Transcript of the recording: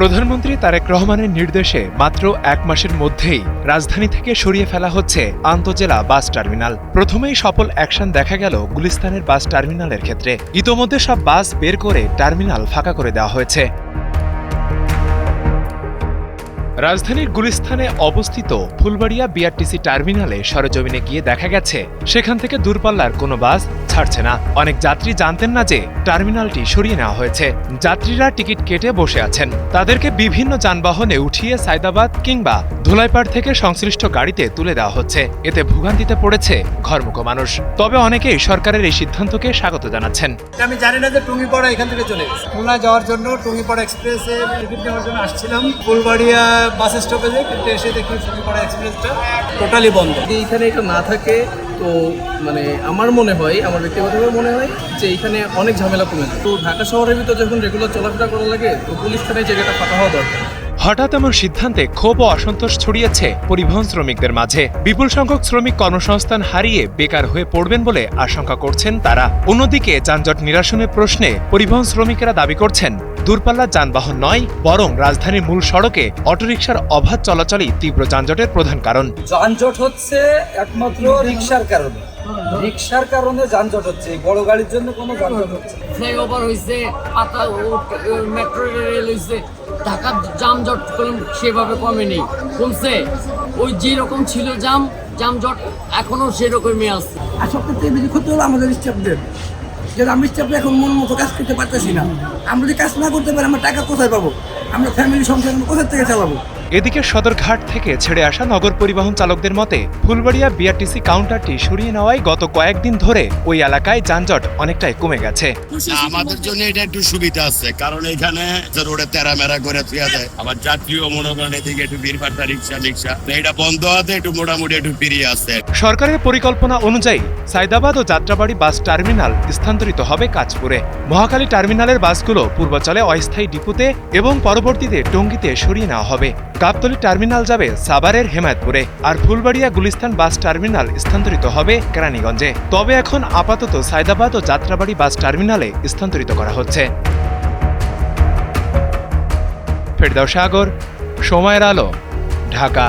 প্রধানমন্ত্রী তারেক রহমানের নির্দেশে মাত্র এক মাসের মধ্যেই রাজধানী থেকে সরিয়ে ফেলা হচ্ছে আন্তজেলা বাস টার্মিনাল। প্রথমেই সফল অ্যাকশন দেখা গেল গুলিস্তানের বাস টার্মিনালের ক্ষেত্রে। ইতোমধ্যে সব বাস বের করে টার্মিনাল ফাঁকা করে দেওয়া হয়েছে। রাজধানীর গুলিস্তানে অবস্থিত ফুলবাড়িয়া বিআরটিসি টার্মিনালে সরেজমিনে গিয়ে দেখা গেছে সেখান থেকে দূরপাল্লার কোনো বাস ছাড়ছে না। অনেক যাত্রী জানতেন না যে টার্মিনালটি সরিয়ে নেওয়া হয়েছে। যাত্রীরা টিকিট কেটে বসে আছেন। তাদেরকে বিভিন্ন যানবাহনে উঠিয়ে সায়দাবাদ কিংবা ধুলাইপাড় থেকে সংশ্লিষ্ট গাড়িতে তুলে দেওয়া হচ্ছে। এতে ভোগান্তিতে পড়েছে ঘরমুখ মানুষ। তবে অনেকেই সরকারের এই সিদ্ধান্তকে স্বাগত জানাচ্ছেন। আমি জানি না যে টুঙ্গিপাড়া এখান থেকে চলে গেছে। খুলনা যাওয়ার জন্য টুঙ্গিপাড়া এক্সপ্রেসে টিকিট নেওয়ার জন্য আসছিলাম ফুলবাড়িয়া বাস স্টপেজে, কিন্তু এসে দেখি টুঙ্গিপাড়া এক্সপ্রেসটা টোটালি বন্ধ। যদি এখানে এটা না থাকে তো মানে আমার মনে হয়, আমার ব্যক্তিগতভাবে মনে হয় যে এখানে অনেক ঝামেলা কমে যায়। তো ঢাকা শহরের ভিতর যখন রেগুলার চলাফেরা করা লাগে তো পুলিশ থানায় জায়গাটা ফাঁকা হওয়া দরকার। হঠাৎ এমন সিদ্ধান্তে ক্ষোভ ও অসন্তোষ ছড়িয়েছে পরিবহন শ্রমিকদের মাঝে। বিপুল সংখ্যক শ্রমিক কর্মসংস্থান হারিয়ে বেকার হয়ে পড়বেন বলে আশঙ্কা করছেন তারা। অন্যদিকে যানজট নিরসনের প্রশ্নে পরিবহন শ্রমিকেরা দাবি করছেন দূরপাল্লার যানবাহন নয়, বরং রাজধানীর মূল সড়কে অটোরিকশার অবাধ চলাচলই তীব্র যানজটের প্রধান কারণ। যানজট হচ্ছে একমাত্র রিকশার কারণে। রিকশার কারণে যানজট হচ্ছে, বড় গাড়ির জন্য কোনো যানজট হচ্ছে। ফ্লাইওভার হয়েছে, মেট্রো রেল হয়েছে, ঢাকার যানজট সেভাবে কমেনি, কমছে। ওই যেরকম ছিল যানজট এখনো সেরকমই আছে। আর সবথেকে বেশি ক্ষতি হলো আমাদের স্টাফদের, যে আমরা স্টাফরা এখন মন মতো কাজ করতে পারতেছি না। আমরা যদি কাজ না করতে পারি আমরা টাকা কোথায় পাবো? আমরা ফ্যামিলি সংসার কোথায় থেকে চালাবো? এদিকে সদরঘাট থেকে ছেড়ে আসা নগর পরিবহন চালকদের মতে ফুলবাড়িয়া বিআরটিসি কাউন্টারটি সরিয়ে নেওয়ায় গত কয়েকদিন ধরে ওই এলাকায় যানজট অনেকটাই কমে গেছে। আমাদের জন্য এটা একটু সুবিধা আছে, কারণ এখানে রোডে তেরামেরা করে থুয়া যায়। আবার যাত্রীও মনে করেন এদিকে একটু ভিড় পাড়া রিক্সা এটা বন্ধ আছে, একটু মোটামুটি একটু ফিরিয়ে আছে। সরকারের পরিকল্পনা অনুযায়ী সায়দাবাদ ও যাত্রাবাড়ি বাস টার্মিনাল স্থানান্তরিত হবে কাঁচপুরে। মহাখালী টার্মিনালের বাসগুলো পূর্বাঞ্চলে অস্থায়ী ডিপুতে এবং পরবর্তীতে টঙ্গীতে সরিয়ে নেওয়া হবে। গাবতলী টার্মিনাল যাবে সাভারের হেমায়েতপুরে, আর ফুলবাড়িয়া গুলিস্তান বাস টার্মিনাল স্থানান্তরিত হবে কেরানীগঞ্জে। তবে এখন আপাতত সায়দাবাদ ও যাত্রাবাড়ি বাস টার্মিনালে স্থানান্তরিত করা হচ্ছে। ফেরদাউস সাগর, সময়ের আলো, ঢাকা।